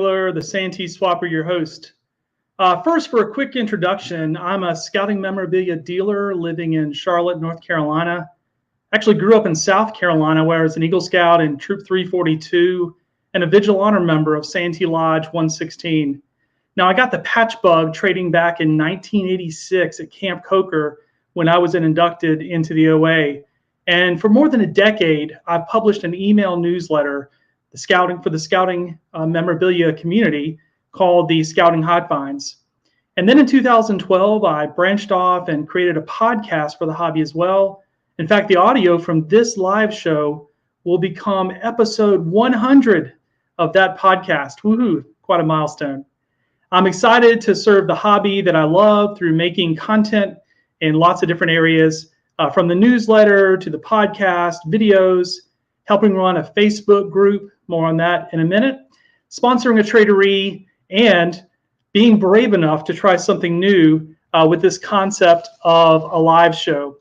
Angler, the Santee Swapper, your host. First, for a quick introduction, I'm a scouting memorabilia dealer living in Charlotte, North Carolina. Actually grew up in South Carolina, where I was an Eagle Scout in Troop 342 and a Vigil Honor member of Santee Lodge 116. Now, I got the patch bug trading back in 1986 at Camp Coker when I was inducted into the OA. And for more than a decade, I've published an email newsletter the scouting memorabilia community called the Scouting Hot Finds. And then in 2012, I branched off and created a podcast for the hobby as well. In fact, the audio from this live show will become episode 100 of that podcast. Woohoo, quite a milestone. I'm excited to serve the hobby that I love through making content in lots of different areas, from the newsletter to the podcast, videos, helping run a Facebook group, more on that in a minute, sponsoring a traderie, and being brave enough to try something new with this concept of a live show.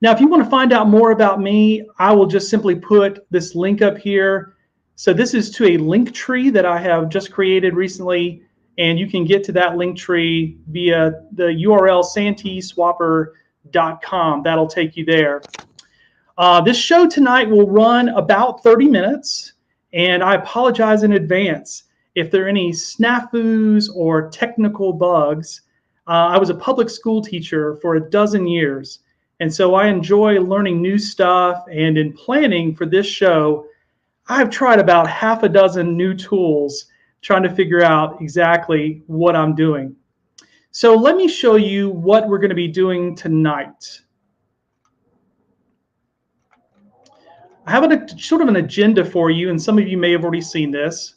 Now, if you want to find out more about me, I will just simply put this link up here. So this is to a link tree that I have just created recently, and you can get to that link tree via the URL santeeswapper.com. That'll take you there. This show tonight will run about 30 minutes, and I apologize in advance if there are any snafus or technical bugs. I was a public school teacher for 12 years, and so I enjoy learning new stuff, and in planning for this show, I've tried about half a dozen new tools trying to figure out exactly what I'm doing. So let me show you what we're going to be doing tonight. I have sort of an agenda for you, and some of you may have already seen this.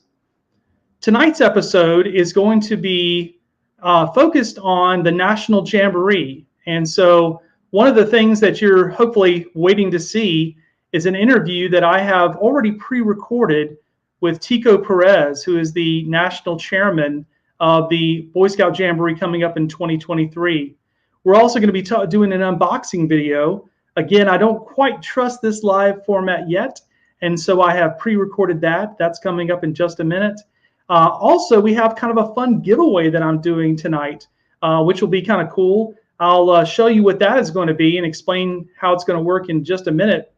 Tonight's episode is going to be focused on the National Jamboree. And so one of the things that you're hopefully waiting to see is an interview that I have already pre-recorded with Tico Perez, who is the national chairman of the Boy Scout Jamboree coming up in 2023. We're also going to be doing an unboxing video. Again, I don't quite trust this live format yet, and so I have pre-recorded that. That's coming up in just a minute. Also, we have kind of a fun giveaway that I'm doing tonight, which will be kind of cool. I'll show you what that is going to be and explain how it's going to work in just a minute.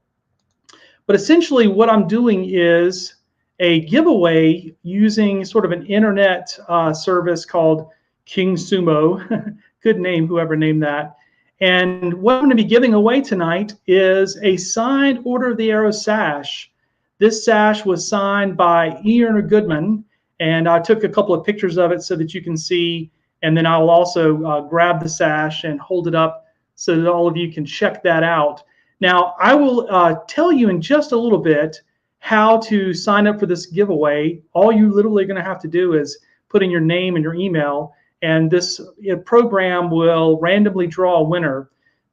But essentially, what I'm doing is a giveaway using sort of an internet service called King Sumo. Good name, whoever named that. And what I'm going to be giving away tonight is a signed Order of the Arrow sash. This sash was signed by E. Erner Goodman, and I took a couple of pictures of it so that you can see, and then I will also grab the sash and hold it up so that all of you can check that out. Now, I will tell you in just a little bit how to sign up for this giveaway. All you literally are going to have to do is put in your name and your email, and this program will randomly draw a winner.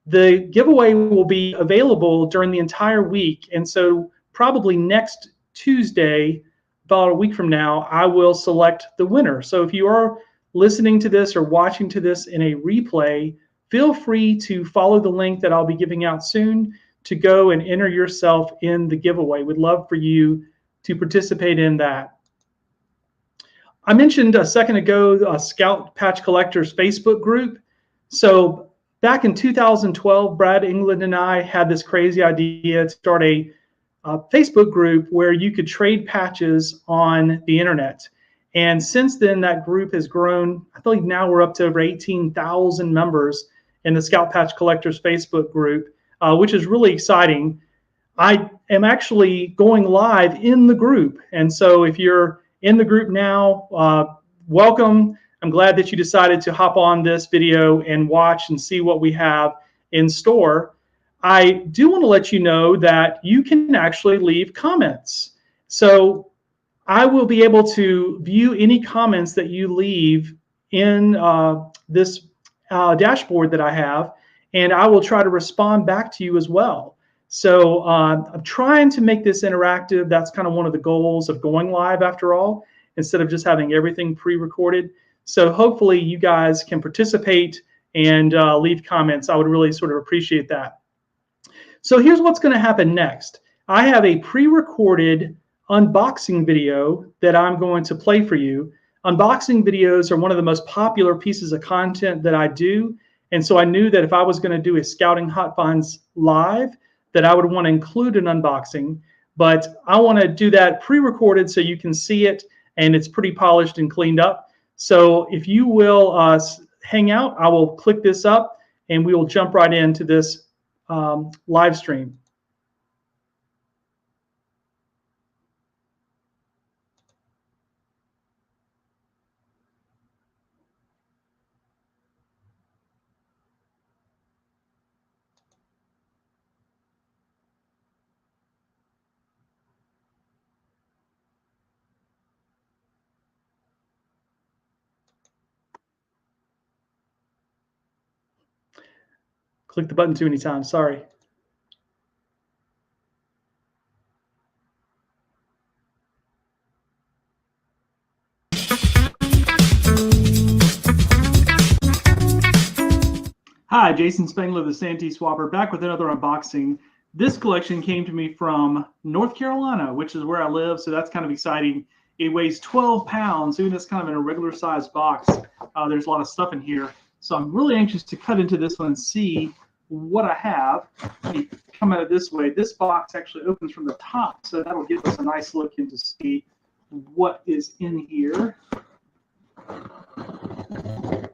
The giveaway will be available during the entire week, and so probably next Tuesday, about a week from now, I will select the winner. So if you are listening to this or watching to this in a replay, feel free to follow the link that I'll be giving out soon to go and enter yourself in the giveaway. We'd love for you to participate in that. I mentioned a second ago a Scout Patch Collectors Facebook group. So back in 2012, Brad England and I had this crazy idea to start a Facebook group where you could trade patches on the internet. And since then, that group has grown. I believe now we're up to over 18,000 members in the Scout Patch Collectors Facebook group, which is really exciting. I am actually going live in the group. And so if you're in the group now, welcome. I'm glad that you decided to hop on this video and watch and see what we have in store. I do want to let you know that you can actually leave comments. So I will be able to view any comments that you leave in this dashboard that I have, and I will try to respond back to you as well. So I'm trying to make this interactive. That's kind of one of the goals of going live after all, instead of just having everything pre-recorded. So hopefully you guys can participate and leave comments. I would really sort of appreciate that. So here's what's going to happen next. I have a pre-recorded unboxing video that I'm going to play for you. Unboxing videos are one of the most popular pieces of content that I do. And so I knew that if I was going to do a Scouting Hot Finds live, that I would want to include an unboxing. But I want to do that pre-recorded so you can see it, and it's pretty polished and cleaned up. So if you will hang out, I will click this up, and we will jump right into this live stream. Click the button too many times, sorry. Hi, Jason Spengler, the Santee Swapper, back with another unboxing. This collection came to me from North Carolina, which is where I live, so that's kind of exciting. It weighs 12 pounds, even it's kind of in a regular sized box. There's a lot of stuff in here. So I'm really anxious to cut into this one and see what I have. Let me come at it this way. This box actually opens from the top, so that'll give us a nice look in to see what is in here. I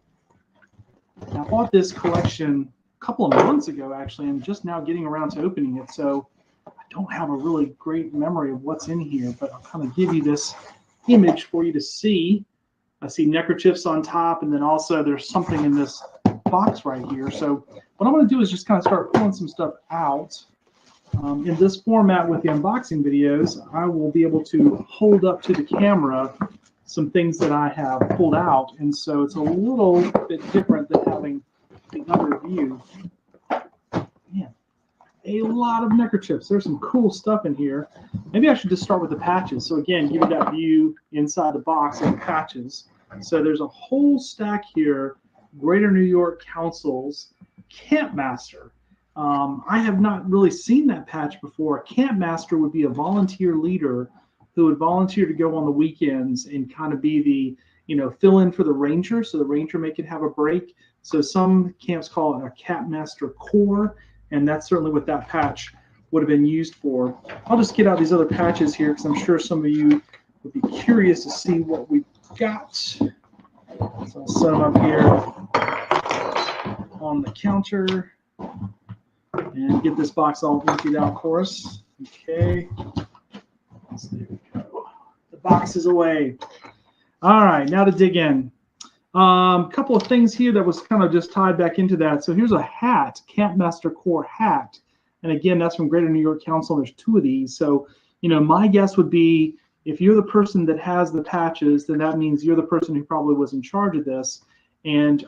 bought this collection a couple of months ago, actually. I'm just now getting around to opening it, so I don't have a really great memory of what's in here, but I'll kind of give you this image for you to see. I see neckerchiefs on top, and then also there's something in this box right here. So what I'm going to do is just kind of start pulling some stuff out. In this format with the unboxing videos, I will be able to hold up to the camera some things that I have pulled out, and so it's a little bit different than having the other view. Man, a lot of neckerchiefs. There's some cool stuff in here. Maybe I should just start with the patches. So again, give you that view inside the box of the patches. So there's a whole stack here. Greater New York Council's Campmaster. I have not really seen that patch before. A Campmaster would be a volunteer leader who would volunteer to go on the weekends and kind of be the, fill in for the ranger, so the ranger may can have a break. So some camps call it a Campmaster Corps, and that's certainly what that patch would have been used for. I'll just get out these other patches here because I'm sure some of you would be curious to see what we've got. So I'll set them up here on the counter and get this box all emptied out for us. Okay. So there we go. The box is away. All right, now to dig in. A couple of things here that was kind of just tied back into that. So here's a hat, Campmaster Corps hat. And again, that's from Greater New York Council. There's two of these. So, my guess would be if you're the person that has the patches, then that means you're the person who probably was in charge of this. And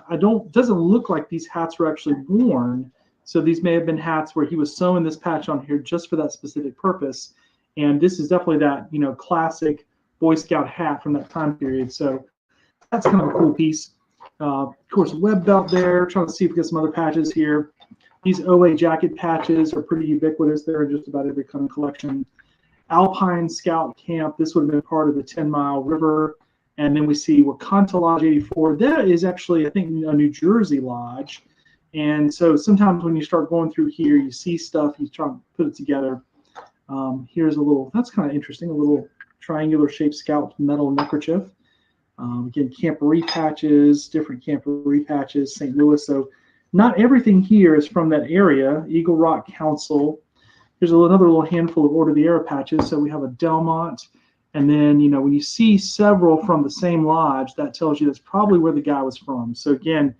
doesn't look like these hats were actually worn. So these may have been hats where he was sewing this patch on here just for that specific purpose. And this is definitely that, classic Boy Scout hat from that time period. So that's kind of a cool piece. Of course, web belt there. Trying to see if we get some other patches here. These OA jacket patches are pretty ubiquitous. They're in just about every kind of collection. Alpine Scout Camp. This would have been part of the 10 Mile River. And then we see Wakanta Lodge 84. That is actually, I think, a New Jersey lodge. And so sometimes when you start going through here, you see stuff, you try to put it together. Here's a little, that's kind of interesting, a little triangular shaped scout metal neckerchief. Again, Jamboree patches, different Jamboree patches, St. Louis. So not everything here is from that area. Eagle Rock Council. Here's another little handful of Order of the Air patches. So we have a Delmont. And then, when you see several from the same lodge, that tells you that's probably where the guy was from. So again,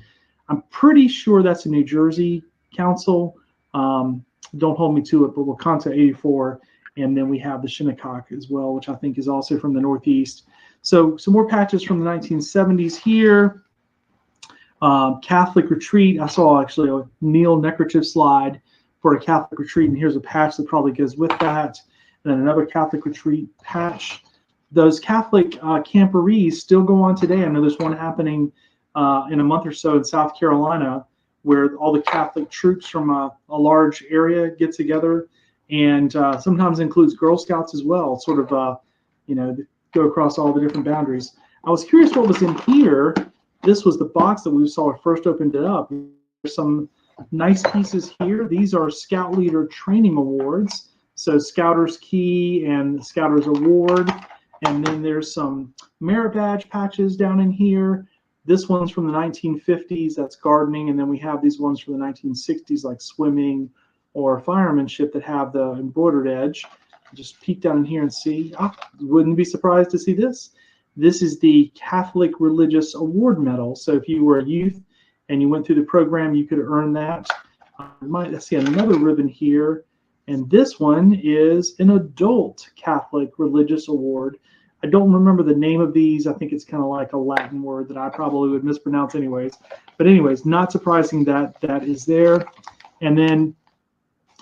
I'm pretty sure that's a New Jersey council. Don't hold me to it, but Wakanta 84. And then we have the Shinnecock as well, which I think is also from the Northeast. So some more patches from the 1970s here. Catholic Retreat. I saw actually a Neil neckerchief slide for a Catholic Retreat, and here's a patch that probably goes with that. And then another Catholic Retreat patch. Those Catholic camporees still go on today. I know there's one happening in a month or so in South Carolina where all the Catholic troops from a large area get together and sometimes includes Girl Scouts as well, sort of, go across all the different boundaries. I was curious what was in here. This was the box that we saw when we first opened it up. There's some nice pieces here. These are Scout Leader Training Awards. So Scouter's Key and Scouter's Award. And then there's some merit badge patches down in here. This one's from the 1950s, that's gardening. And then we have these ones from the 1960s, like swimming or firemanship, that have the embroidered edge. Just peek down in here and see. Wouldn't be surprised to see this. This is the Catholic Religious Award Medal. So if you were a youth and you went through the program, you could earn that. Let's see another ribbon here. And this one is an Adult Catholic Religious Award. I don't remember the name of these. I think it's kind of like a Latin word that I probably would mispronounce anyways. But anyways, not surprising that that is there. And then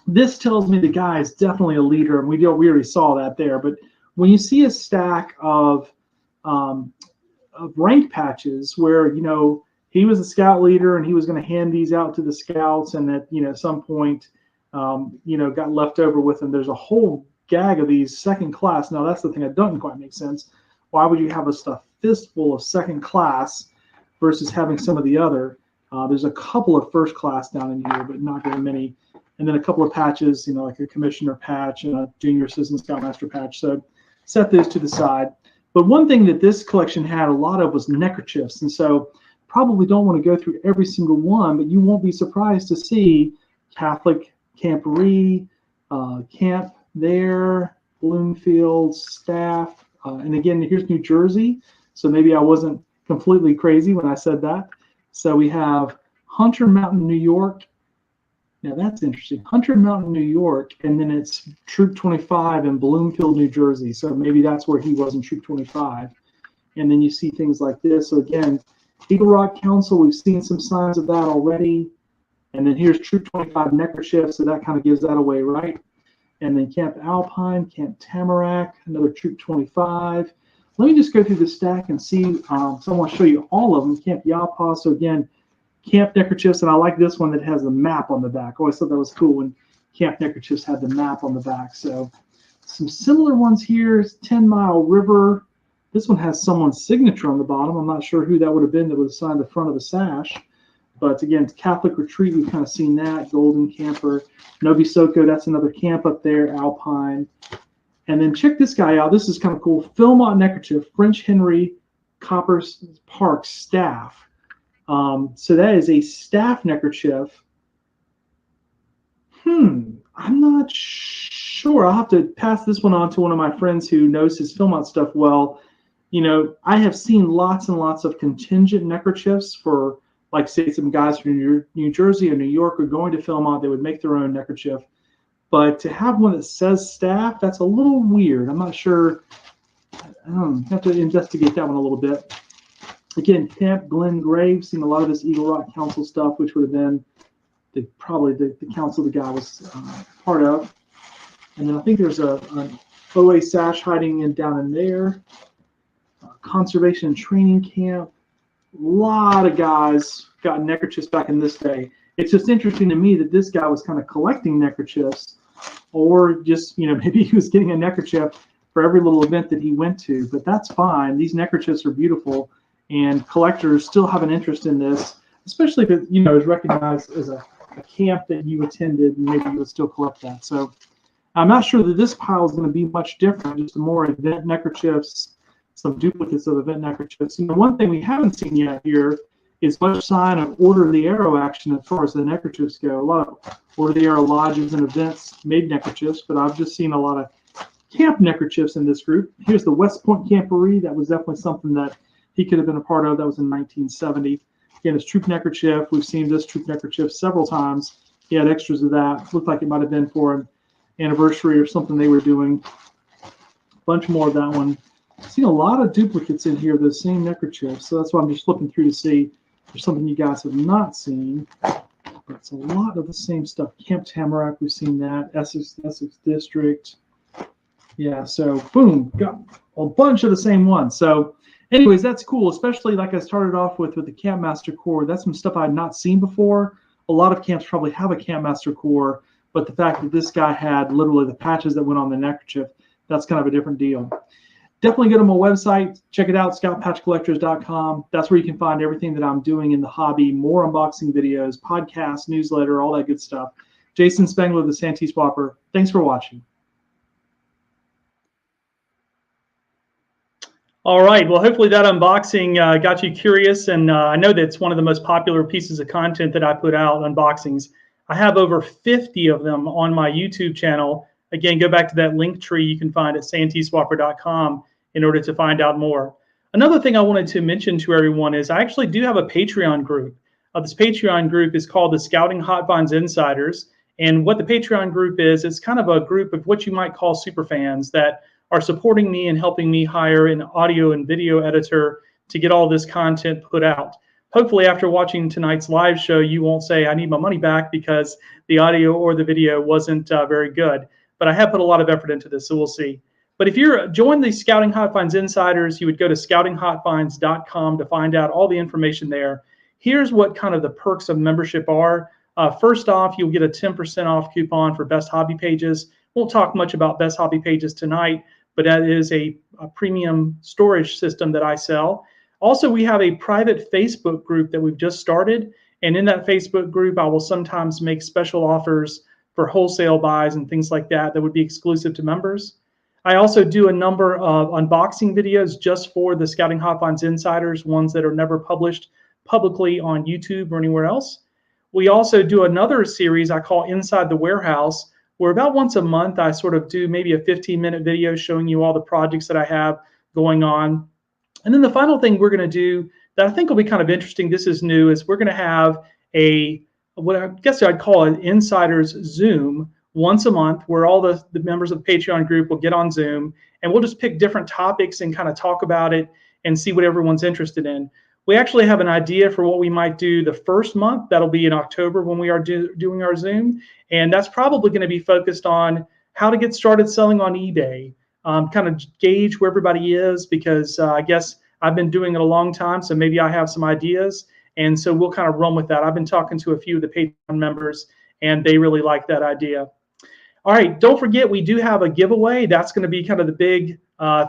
this tells me the guy is definitely a leader, and we already saw that there. But when you see a stack of rank patches where, he was a scout leader and he was going to hand these out to the scouts, and at some point got left over with them, there's a whole gag of these second class. Now that's the thing that doesn't quite make sense. Why would you have a fistful of second class versus having some of the other? There's a couple of first class down in here, but not very many. And then a couple of patches, like a commissioner patch and a junior assistant scoutmaster patch. So set those to the side. But one thing that this collection had a lot of was neckerchiefs. And so probably don't want to go through every single one, but you won't be surprised to see Catholic Camporee, Camp there, Bloomfield, Staff. And again, here's New Jersey. So maybe I wasn't completely crazy when I said that. So we have Hunter Mountain, New York. Now that's interesting. Hunter Mountain, New York, and then it's Troop 25 in Bloomfield, New Jersey. So maybe that's where he was in Troop 25. And then you see things like this. So again, Eagle Rock Council, we've seen some signs of that already. And then here's Troop 25 Neckerchief, so that kind of gives that away, right? And then Camp Alpine, Camp Tamarack, another Troop 25. Let me just go through the stack and see. So I want to show you all of them. Camp Yapa, so again, Camp Neckerchiefs, and I like this one that has the map on the back. I always thought that was cool when Camp Neckerchiefs had the map on the back. So some similar ones here. 10 Mile River. This one has someone's signature on the bottom. I'm not sure who that would have been that would have signed the front of the sash. But again, Catholic Retreat, we've kind of seen that. Golden Camper. Novi Soko, that's another camp up there. Alpine. And then check this guy out. This is kind of cool. Philmont Neckerchief, French Henry Copper Park Staff. So that is a staff neckerchief. I'm not sure. I'll have to pass this one on to one of my friends who knows his Philmont stuff well. I have seen lots and lots of contingent neckerchiefs for, like, say, some guys from New Jersey or New York are going to Philmont. They would make their own neckerchief. But to have one that says staff, that's a little weird. I'm not sure. I have to investigate that one a little bit. Again, Camp Glen Grave, seen a lot of this Eagle Rock Council stuff, which would have been probably the council the guy was part of. And then I think there's an OA sash hiding down in there. Conservation and Training Camp. A lot of guys got neckerchiefs back in this day. It's just interesting to me that this guy was kind of collecting neckerchiefs, or just, maybe he was getting a neckerchief for every little event that he went to. But that's fine. These neckerchiefs are beautiful. And collectors still have an interest in this, especially if it, is recognized as a camp that you attended, and maybe you would still collect that. So I'm not sure that this pile is going to be much different, just more event neckerchiefs, some duplicates of event neckerchiefs. One thing we haven't seen yet here is much sign of Order of the Arrow action as far as the neckerchiefs go. A lot of Order of the Arrow lodges and events made neckerchiefs, but I've just seen a lot of camp neckerchiefs in this group. Here's the West Point Camporee. That was definitely something that he could have been a part of. That was in 1970. Again, his troop neckerchief. We've seen this troop neckerchief several times. He had extras of that. Looked like it might have been for an anniversary or something they were doing. A bunch more of that one. I've seen a lot of duplicates in here, the same neckerchief. So that's why I'm just looking through to see if there's something you guys have not seen. But it's a lot of the same stuff. Camp Tamarack, we've seen that. Essex District. Yeah, so boom, got a bunch of the same ones. So anyways, that's cool, especially like I started off with the Campmaster Corps. That's some stuff I had not seen before. A lot of camps probably have a Campmaster Corps, But the fact that this guy had literally the patches that went on the neckerchief, that's kind of a different deal. Definitely go to my website, check it out, scoutpatchcollectors.com. That's where you can find everything that I'm doing in the hobby, more unboxing videos, podcasts, newsletter, all that good stuff. Jason Spengler, the Santee Swapper. Thanks for watching. All right. Well, hopefully that unboxing got you curious. And I know that it's one of the most popular pieces of content that I put out, unboxings. I have over 50 of them on my YouTube channel. Again, go back to that link tree you can find at santeeswapper.com in order to find out more. Another thing I wanted to mention to everyone is I actually do have a Patreon group. This Patreon group is called the Scouting Hot Finds Insiders. And what the Patreon group is, it's kind of a group of what you might call super fans that are supporting me and helping me hire an audio and video editor to get all this content put out. Hopefully after watching tonight's live show, you won't say I need my money back because the audio or the video wasn't very good. But I have put a lot of effort into this, so we'll see. But if you're join the Scouting Hot Finds Insiders, you would go to scoutinghotfinds.com to find out all the information there. Here's what kind of the perks of membership are. First off, you'll get a 10% off coupon for Best Hobby Pages. Won't talk much about Best Hobby Pages tonight, but that is a premium storage system that I sell. Also, we have a private Facebook group that we've just started. And in that Facebook group, I will sometimes make special offers for wholesale buys and things like that that would be exclusive to members. I also do a number of unboxing videos just for the Scouting Hot Finds Insiders, ones that are never published publicly on YouTube or anywhere else. We also do another series I call Inside the Warehouse, where about once a month I sort of do maybe a 15-minute video showing you all the projects that I have going on. And then the final thing we're going to do that I think will be kind of interesting, this is new, is we're going to have what I guess I'd call an Insiders Zoom once a month, where all the members of the Patreon group will get on Zoom, and we'll just pick different topics and kind of talk about it and see what everyone's interested in. We actually have an idea for what we might do the first month. That'll be in October when we are doing our Zoom. And that's probably going to be focused on how to get started selling on eBay, kind of gauge where everybody is, because I guess I've been doing it a long time, so maybe I have some ideas. And so we'll kind of run with that. I've been talking to a few of the Patreon members, and they really like that idea. All right, don't forget, we do have a giveaway. That's going to be kind of the big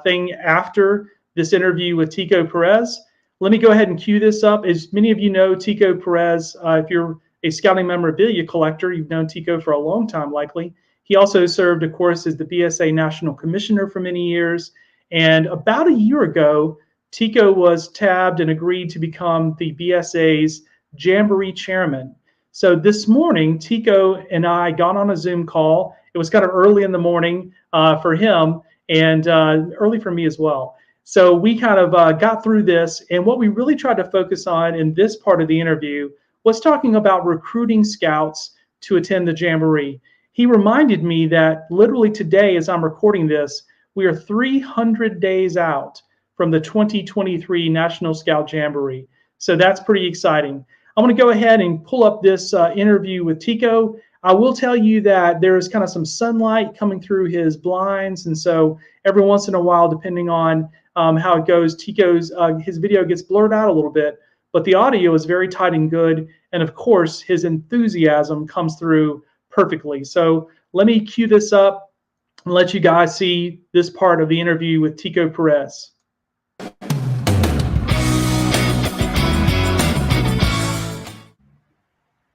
thing after this interview with Tico Perez. Let me go ahead and cue this up. As many of you know, Tico Perez, if you're a scouting memorabilia collector, you've known Tico for a long time, likely. He also served, of course, as the BSA National Commissioner for many years. And about a year ago, Tico was tabbed and agreed to become the BSA's Jamboree chairman. So this morning, Tico and I got on a Zoom call. It was kind of early in the morning for him and early for me as well. So we kind of got through this, and what we really tried to focus on in this part of the interview was talking about recruiting scouts to attend the Jamboree. He reminded me that literally today, as I'm recording this, we are 300 days out from the 2023 National Scout Jamboree. So that's pretty exciting. I'm going to go ahead and pull up this interview with Tico. I will tell you that there is kind of some sunlight coming through his blinds, and so every once in a while, depending on how it goes, Tico's his video gets blurred out a little bit, but the audio is very tight and good, and of course, his enthusiasm comes through perfectly. So let me cue this up and let you guys see this part of the interview with Tico Perez.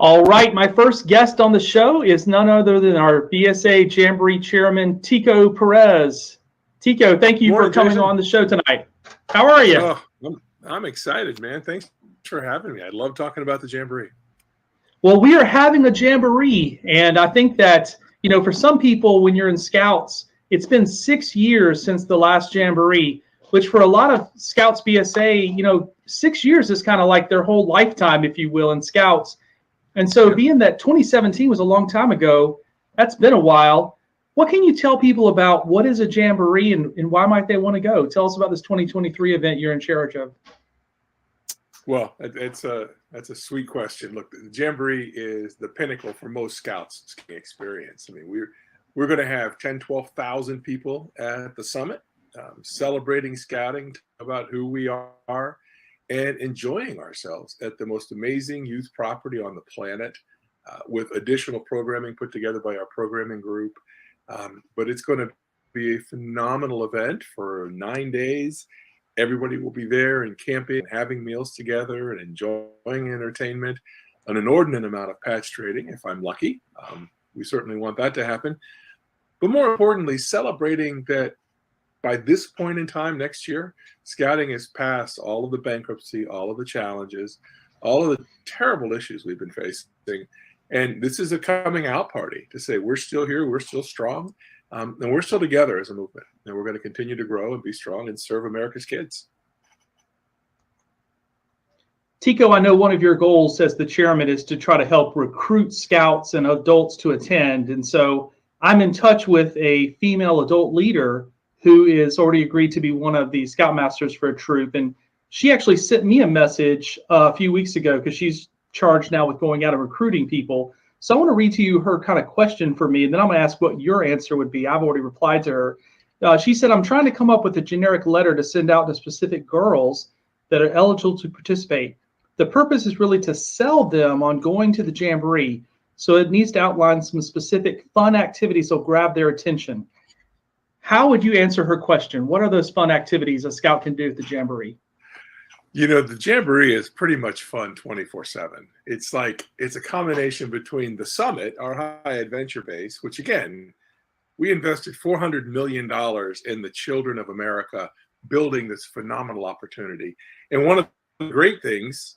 All right, my first guest on the show is none other than our BSA Jamboree Chairman, Tico Perez. Tico, thank you for coming on the show tonight. How are you? Oh, I'm excited, man. Thanks for having me. I love talking about the Jamboree. Well, we are having a Jamboree, and I think that, you know, for some people, when you're in Scouts, it's been 6 years since the last Jamboree, which for a lot of Scouts BSA, you know, 6 years is kind of like their whole lifetime, if you will, in Scouts. And so being that 2017 was a long time ago, that's been a while. What can you tell people about what is a Jamboree and why might they want to go? Tell us about this 2023 event you're in charge of. Well, that's a sweet question. Look, the Jamboree is the pinnacle for most Scouts experience. I mean, we're going to have 10, 12,000 people at the summit celebrating scouting, about who we are, and enjoying ourselves at the most amazing youth property on the planet. with additional programming put together by our programming group. But it's going to be a phenomenal event for 9 days. Everybody will be there and camping, and having meals together and enjoying entertainment, an inordinate amount of patch trading if I'm lucky. We certainly want that to happen. But more importantly, celebrating that by this point in time next year, scouting has passed all of the bankruptcy, all of the challenges, all of the terrible issues we've been facing. And this is a coming out party to say we're still here, we're still strong, and we're still together as a movement. And we're going to continue to grow and be strong and serve America's kids. Tico, I know one of your goals as the chairman is to try to help recruit scouts and adults to attend. And so I'm in touch with a female adult leader who is already agreed to be one of the Scoutmasters for a troop. And she actually sent me a message a few weeks ago because she's charged now with going out and recruiting people. So I want to read to you her kind of question for me, and then I'm going to ask what your answer would be. I've already replied to her. She said, I'm trying to come up with a generic letter to send out to specific girls that are eligible to participate. The purpose is really to sell them on going to the Jamboree. So it needs to outline some specific fun activities that will grab their attention. How would you answer her question? What are those fun activities a scout can do at the Jamboree? You know, the Jamboree is pretty much fun 24/7. It's a combination between the summit, our high adventure base, which again, we invested $400 million in the children of America building this phenomenal opportunity. And one of the great things,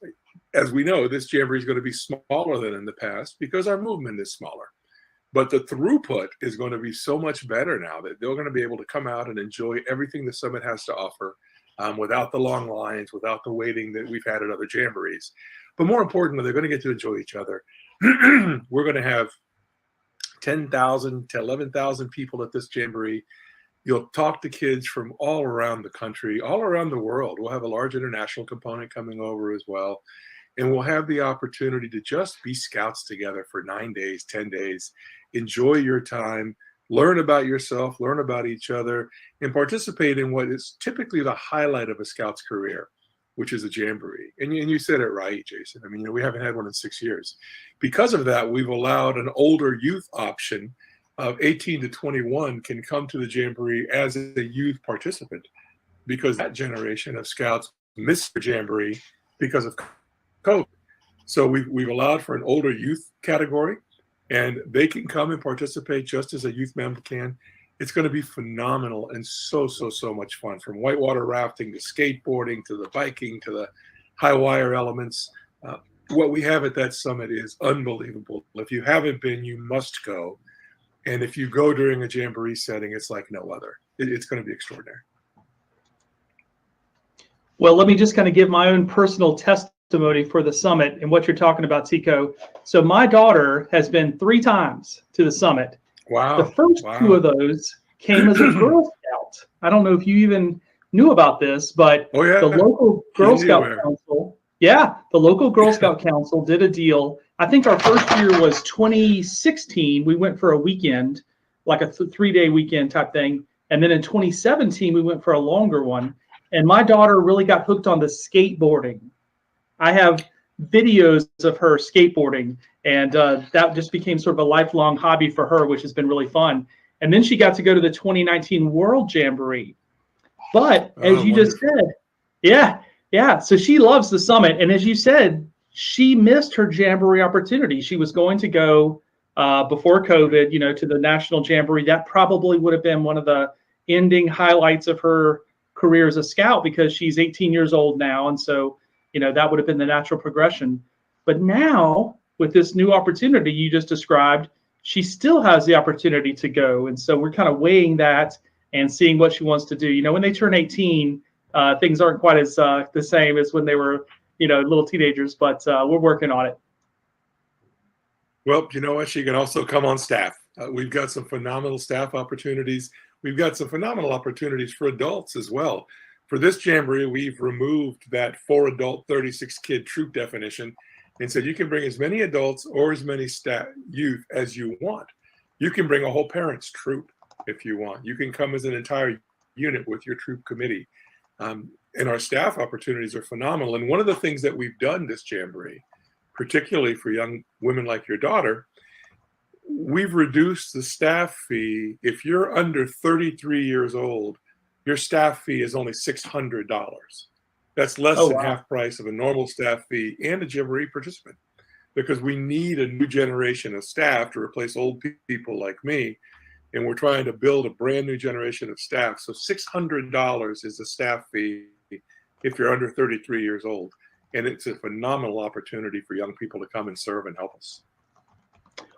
as we know, this Jamboree is going to be smaller than in the past because our movement is smaller. But the throughput is going to be so much better now that they're going to be able to come out and enjoy everything the summit has to offer without the long lines, without the waiting that we've had at other Jamborees. But more importantly, they're going to get to enjoy each other. We're going to have 10,000 to 11,000 people at this Jamboree. You'll talk to kids from all around the country, all around the world. We'll have a large international component coming over as well. And we'll have the opportunity to just be scouts together for 9 days, 10 days. Enjoy your time, learn about yourself, learn about each other, and participate in what is typically the highlight of a scout's career, which is a Jamboree. And you said it right, Jason. I mean, we haven't had one in 6 years. Because of that, we've allowed an older youth option of 18 to 21 can come to the Jamboree as a youth participant, because that generation of scouts missed the Jamboree because of COVID. So we've allowed for an older youth category, and they can come and participate just as a youth member can. It's going to be phenomenal and so much fun, from whitewater rafting to skateboarding to the biking to the high wire elements. What we have at that summit is unbelievable. If you haven't been, you must go. And if you go during a Jamboree setting, it's like no other. It's going to be extraordinary. Well, let me just kind of give my own personal testimony for the summit and what you're talking about, Tico. So my daughter has been 3 times to the summit. Wow. The first 2 of those came as a Girl Scout. I don't know if you even knew about this, but the local Girl Scout Council, the local Girl Scout Council did a deal. I think our first year was 2016. We went for a weekend, like a 3-day weekend type thing. And then in 2017, we went for a longer one. And my daughter really got hooked on the skateboarding. I have videos of her skateboarding, and that just became sort of a lifelong hobby for her, which has been really fun. And then she got to go to the 2019 World Jamboree. But as you just said, so she loves the summit. And as you said, she missed her Jamboree opportunity. She was going to go before COVID, to the National Jamboree. That probably would have been one of the ending highlights of her career as a scout, because she's 18 years old now. And so, that would have been the natural progression. But now, with this new opportunity you just described, she still has the opportunity to go. And so we're kind of weighing that and seeing what she wants to do. When they turn 18, things aren't quite as the same as when they were little teenagers, but we're working on it. Well, you know what? She can also come on staff. We've got some phenomenal staff opportunities. We've got some phenomenal opportunities for adults as well. For this Jamboree, we've removed that 4 adult, 36 kid troop definition and said you can bring as many adults or as many youth as you want. You can bring a whole parents troop if you want. You can come as an entire unit with your troop committee. And our staff opportunities are phenomenal. And one of the things that we've done this Jamboree, particularly for young women like your daughter, we've reduced the staff fee. If you're under 33 years old, your staff fee is only $600. That's less Oh, than wow. half price of a normal staff fee and a Jamboree participant, because we need a new generation of staff to replace old people like me. And we're trying to build a brand new generation of staff. So $600 is the staff fee if you're under 33 years old. And it's a phenomenal opportunity for young people to come and serve and help us.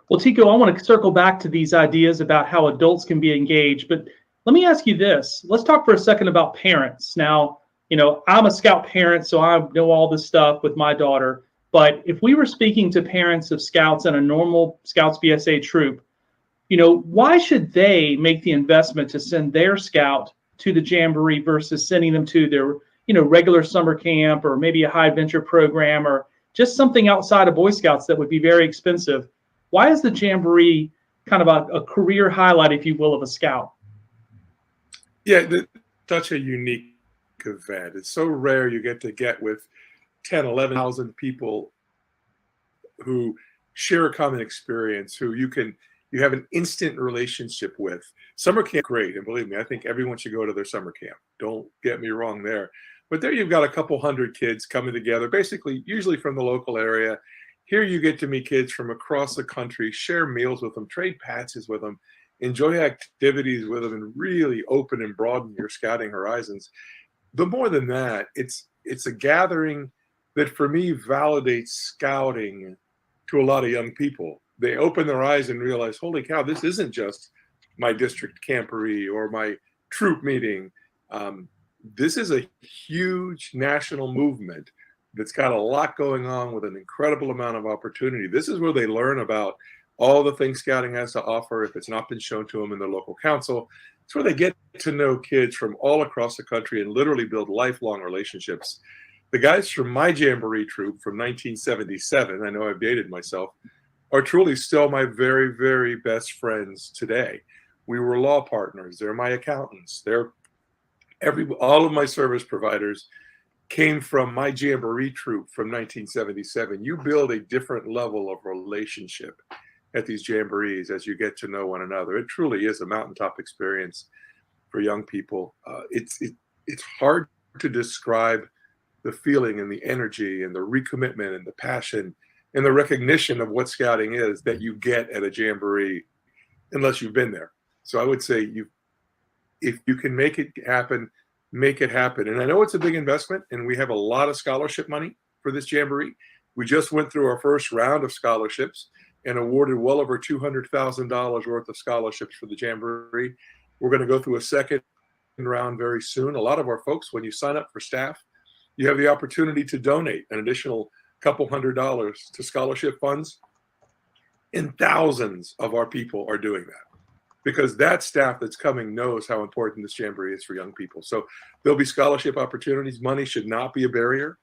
Well, Tico, I want to circle back to these ideas about how adults can be engaged, but let me ask you this. Let's talk for a second about parents. Now, I'm a Scout parent, so I know all this stuff with my daughter, but if we were speaking to parents of Scouts in a normal Scouts BSA troop, why should they make the investment to send their Scout to the Jamboree versus sending them to their, regular summer camp, or maybe a high adventure program, or just something outside of Boy Scouts that would be very expensive? Why is the Jamboree kind of a career highlight, if you will, of a Scout? Yeah, such a unique event. It's so rare you get with 10, 11,000 people who share a common experience, who you have an instant relationship with. Summer camp, great. And believe me, I think everyone should go to their summer camp. Don't get me wrong there. But there you've got a couple hundred kids coming together, basically, usually from the local area. Here you get to meet kids from across the country, share meals with them, trade patches with them, enjoy activities with them, and really open and broaden your scouting horizons. But more than that, it's a gathering that for me validates scouting to a lot of young people. They open their eyes and realize, holy cow, this isn't just my district camporee or my troop meeting. This is a huge national movement that's got a lot going on with an incredible amount of opportunity. This is where they learn about all the things scouting has to offer if it's not been shown to them in their local council. It's where they get to know kids from all across the country and literally build lifelong relationships. The guys from my Jamboree troop from 1977, I know I've dated myself, are truly still my very, very best friends today. We were law partners. They're my accountants. All of my service providers came from my Jamboree troop from 1977. You build a different level of relationship at these Jamborees as you get to know one another. It truly is a mountaintop experience for young people. It's hard to describe the feeling and the energy and the recommitment and the passion and the recognition of what scouting is that you get at a Jamboree unless you've been there. So I would say if you can make it happen, make it happen. And I know it's a big investment, and we have a lot of scholarship money for this Jamboree. We just went through our first round of scholarships and awarded well over $200,000 worth of scholarships for the Jamboree. We're going to go through a second round very soon. A lot of our folks, when you sign up for staff, you have the opportunity to donate an additional couple $100 to scholarship funds. And thousands of our people are doing that, because that staff that's coming knows how important this Jamboree is for young people. So there'll be scholarship opportunities. Money should not be a barrier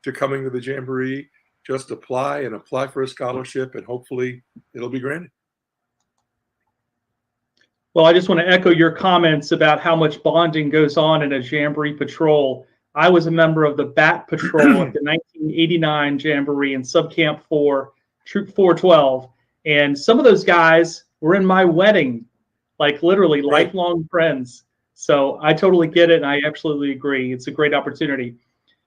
to coming to the Jamboree. Just apply for a scholarship, and hopefully it'll be granted. Well, I just want to echo your comments about how much bonding goes on in a Jamboree patrol. I was a member of the BAT patrol at the 1989 Jamboree in Subcamp 4, Troop 412. And some of those guys were in my wedding, like literally lifelong friends. So I totally get it, and I absolutely agree. It's a great opportunity.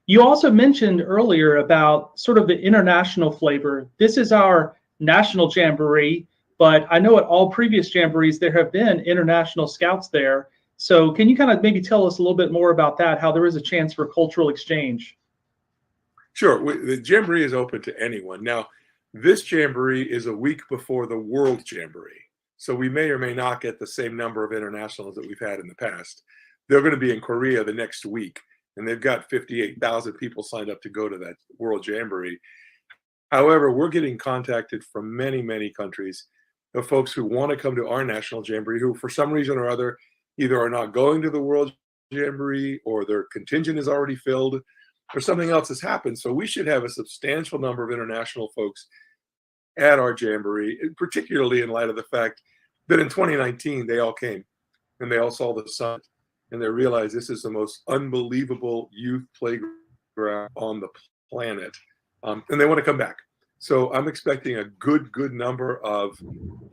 You also mentioned earlier about sort of the international flavor. This is our national Jamboree, but I know at all previous Jamborees there have been international scouts there. So can you kind of maybe tell us a little bit more about that, how there is a chance for cultural exchange? Sure. The Jamboree is open to anyone. Now, this Jamboree is a week before the World Jamboree. So we may or may not get the same number of internationals that we've had in the past. They're going to be in Korea the next week, and they've got 58,000 people signed up to go to that World Jamboree. However, we're getting contacted from many, many countries of folks who want to come to our national Jamboree, who for some reason or other either are not going to the World Jamboree, or their contingent is already filled, or something else has happened. So we should have a substantial number of international folks at our Jamboree, particularly in light of the fact that in 2019, they all came and they all saw the sun, and they realized this is the most unbelievable youth playground on the planet. And they want to come back. So I'm expecting a good number of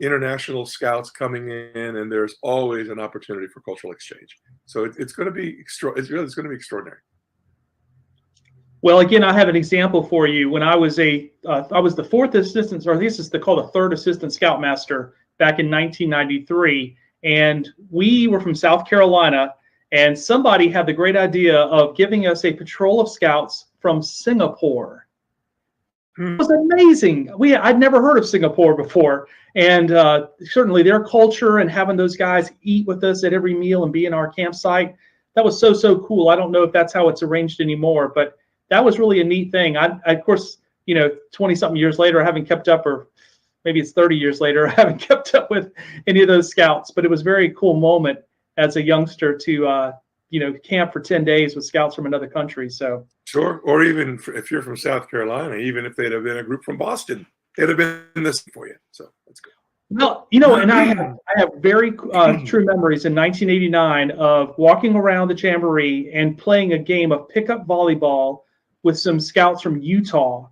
international scouts coming in, and there's always an opportunity for cultural exchange. So it's going to be it's going to be extraordinary. Well, again, I have an example for you. When I was the fourth assistant, or this is called a third assistant scoutmaster back in 1993, and we were from South Carolina, and somebody had the great idea of giving us a patrol of scouts from Singapore. It was amazing. I'd never heard of Singapore before, and certainly their culture and having those guys eat with us at every meal and be in our campsite, that was so cool. I don't know if that's how it's arranged anymore, but that was really a neat thing. I of course, 20-something years later, I haven't kept up, or maybe it's 30 years later, I haven't kept up with any of those scouts, but it was a very cool moment as a youngster to camp for 10 days with scouts from another country. So sure. Or even if you're from South Carolina, even if they'd have been a group from Boston, it'd have been this for you. So that's good. Well, and I have very true memories in 1989 of walking around the Jamboree and playing a game of pickup volleyball with some scouts from Utah.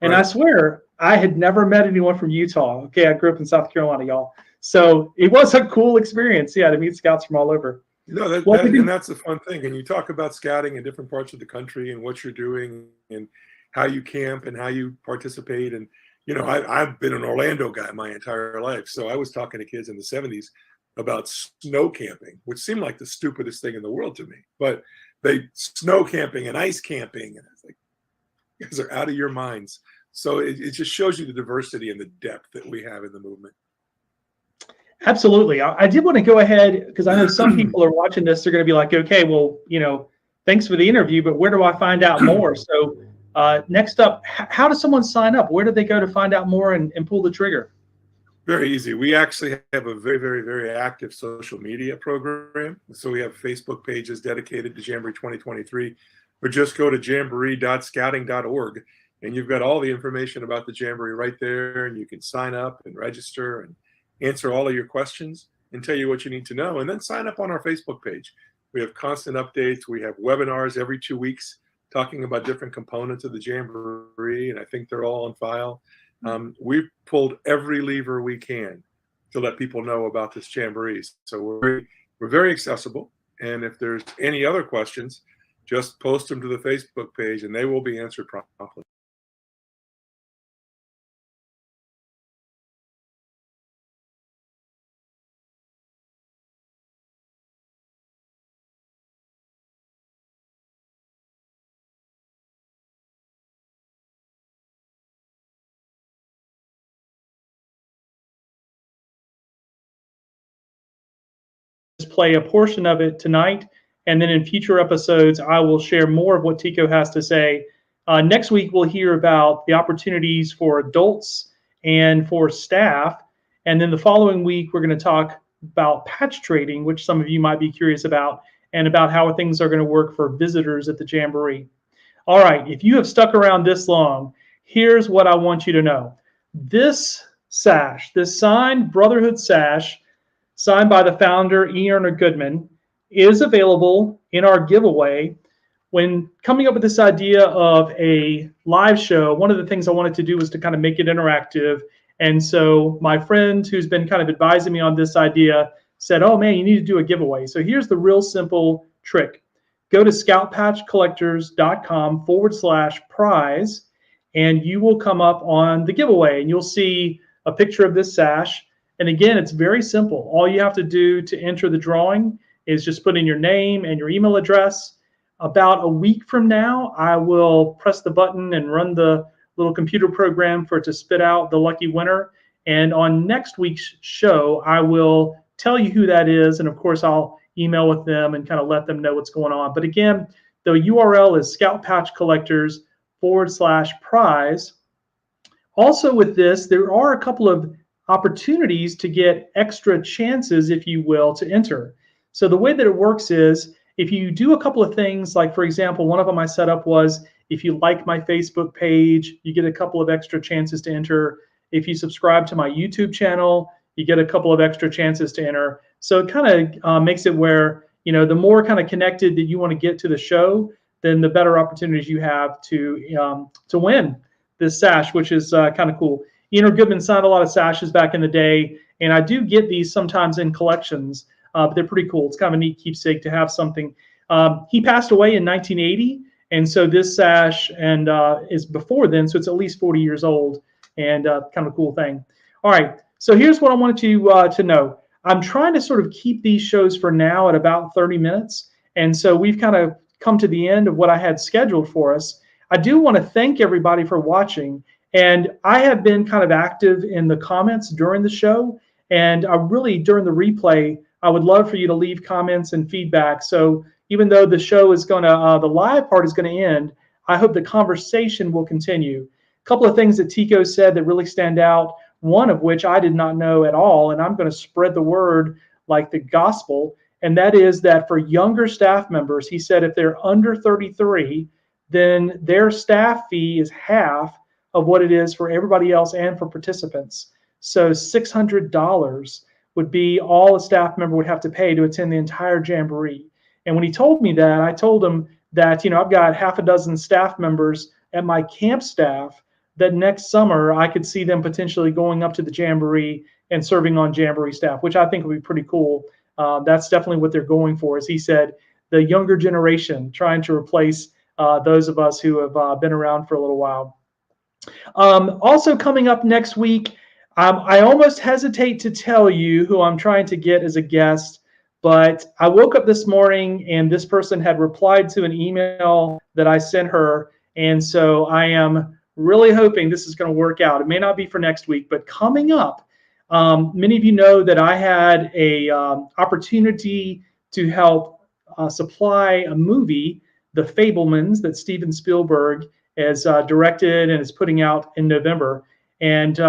And right. I swear, I had never met anyone from Utah. Okay, I grew up in South Carolina, y'all. So it was a cool experience, to meet scouts from all over. And that's the fun thing. And you talk about scouting in different parts of the country and what you're doing and how you camp and how you participate. And, I've been an Orlando guy my entire life. So I was talking to kids in the 70s about snow camping, which seemed like the stupidest thing in the world to me. But snow camping and ice camping. And it's like, you guys are out of your minds. So it just shows you the diversity and the depth that we have in the movement. Absolutely. I did want to go ahead, because I know some people are watching this. They're going to be like, okay, well, thanks for the interview, but where do I find out more? So next up, how does someone sign up? Where do they go to find out more and pull the trigger? Very easy. We actually have a very, very, very active social media program. So we have Facebook pages dedicated to Jamboree 2023, or just go to jamboree.scouting.org, and you've got all the information about the Jamboree right there, and you can sign up and register and answer all of your questions and tell you what you need to know, and then sign up on our Facebook page. We have constant updates. We have webinars every 2 weeks talking about different components of the Jamboree, and I think they're all on file. We've pulled every lever we can to let people know about this Jamboree. So we're very accessible, and if there's any other questions, just post them to the Facebook page, and they will be answered promptly. Play a portion of it tonight, and then in future episodes I will share more of what Tico has to say. Next week we'll hear about the opportunities for adults and for staff, and then the following week we're going to talk about patch trading, which some of you might be curious about, and about how things are going to work for visitors at the Jamboree. All right, if you have stuck around this long, here's what I want you to know. This sash, this signed Brotherhood sash, signed by the founder, E. Erner Goodman, is available in our giveaway. When coming up with this idea of a live show, one of the things I wanted to do was to kind of make it interactive. And so my friend who's been kind of advising me on this idea said, oh man, you need to do a giveaway. So here's the real simple trick. Go to scoutpatchcollectors.com/prize, and you will come up on the giveaway, and you'll see a picture of this sash. And again, it's very simple. All you have to do to enter the drawing is just put in your name and your email address. About a week from now, I will press the button and run the little computer program for it to spit out the lucky winner. And on next week's show, I will tell you who that is. And of course, I'll email with them and kind of let them know what's going on. But again, the URL is scoutpatchcollectors.com/prize. Also with this, there are a couple of opportunities to get extra chances, if you will, to enter. So the way that it works is if you do a couple of things, like for example, one of them I set up was if you like my Facebook page, you get a couple of extra chances to enter. If you subscribe to my YouTube channel, you get a couple of extra chances to enter. So it kind of makes it where, the more kind of connected that you want to get to the show, then the better opportunities you have to win this sash, which is kind of cool. Ener Goodman signed a lot of sashes back in the day, and I do get these sometimes in collections, but they're pretty cool. It's kind of a neat keepsake to have something. He passed away in 1980, and so this sash and is before then, so it's at least 40 years old, and kind of a cool thing. All right, so here's what I wanted to know. I'm trying to sort of keep these shows for now at about 30 minutes, and so we've kind of come to the end of what I had scheduled for us. I do want to thank everybody for watching, and I have been kind of active in the comments during the show, and I really, during the replay, I would love for you to leave comments and feedback. So even though the show is going to, the live part is going to end, I hope the conversation will continue. A couple of things that Tico said that really stand out, one of which I did not know at all, and I'm going to spread the word like the gospel, and that is that for younger staff members, he said if they're under 33, then their staff fee is half of what it is for everybody else and for participants. So $600 would be all a staff member would have to pay to attend the entire Jamboree. And when he told me that, I told him that, I've got half a dozen staff members at my camp staff that next summer I could see them potentially going up to the Jamboree and serving on Jamboree staff, which I think would be pretty cool. That's definitely what they're going for, as he said, the younger generation trying to replace those of us who have been around for a little while. Also coming up next week, I almost hesitate to tell you who I'm trying to get as a guest, but I woke up this morning and this person had replied to an email that I sent her, and so I am really hoping this is going to work out. It may not be for next week, but coming up, many of you know that I had a opportunity to help supply a movie, The Fabelmans, that Steven Spielberg has directed and is putting out in November. And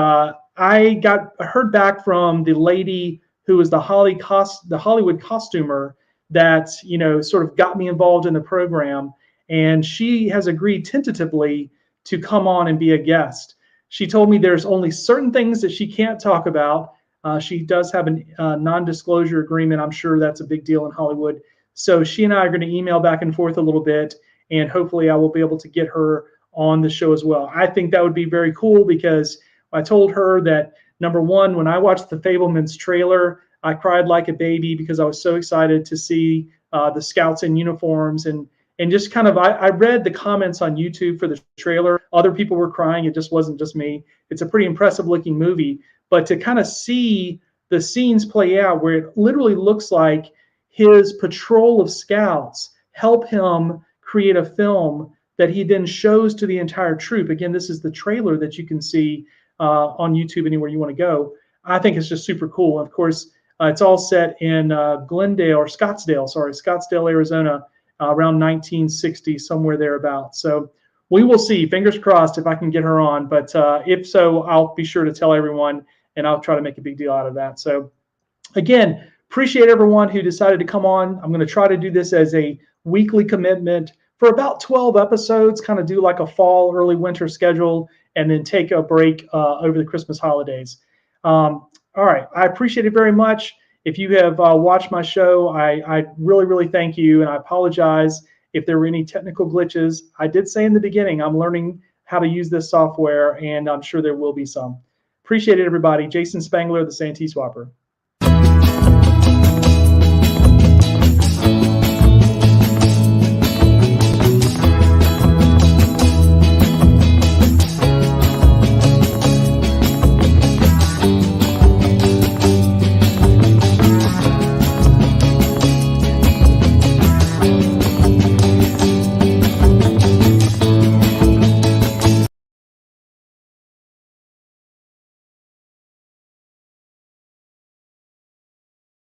I heard back from the lady who was the Hollywood costumer that sort of got me involved in the program, and she has agreed tentatively to come on and be a guest. She told me there's only certain things that she can't talk about. She does have a non-disclosure agreement. I'm sure that's a big deal in Hollywood. So she and I are going to email back and forth a little bit, and hopefully I will be able to get her on the show as well. I think that would be very cool because I told her that, number one, when I watched the Fabelmans trailer, I cried like a baby because I was so excited to see the scouts in uniforms, and just kind of, I read the comments on YouTube for the trailer. Other people were crying. It just wasn't just me. It's a pretty impressive looking movie, but to kind of see the scenes play out where it literally looks like his patrol of scouts help him create a film that he then shows to the entire troop. Again, this is the trailer that you can see on YouTube anywhere you want to go. I think it's just super cool. Of course, it's all set in Scottsdale, Arizona, around 1960, somewhere thereabouts. So we will see. Fingers crossed if I can get her on. But if so, I'll be sure to tell everyone, and I'll try to make a big deal out of that. So again, appreciate everyone who decided to come on. I'm going to try to do this as a weekly commitment for about 12 episodes, kind of do like a fall, early winter schedule, and then take a break over the Christmas holidays. All right. I appreciate it very much. If you have watched my show, I really, really thank you. And I apologize if there were any technical glitches. I did say in the beginning, I'm learning how to use this software, and I'm sure there will be some. Appreciate it, everybody. Jason Spangler, the Santee Swapper.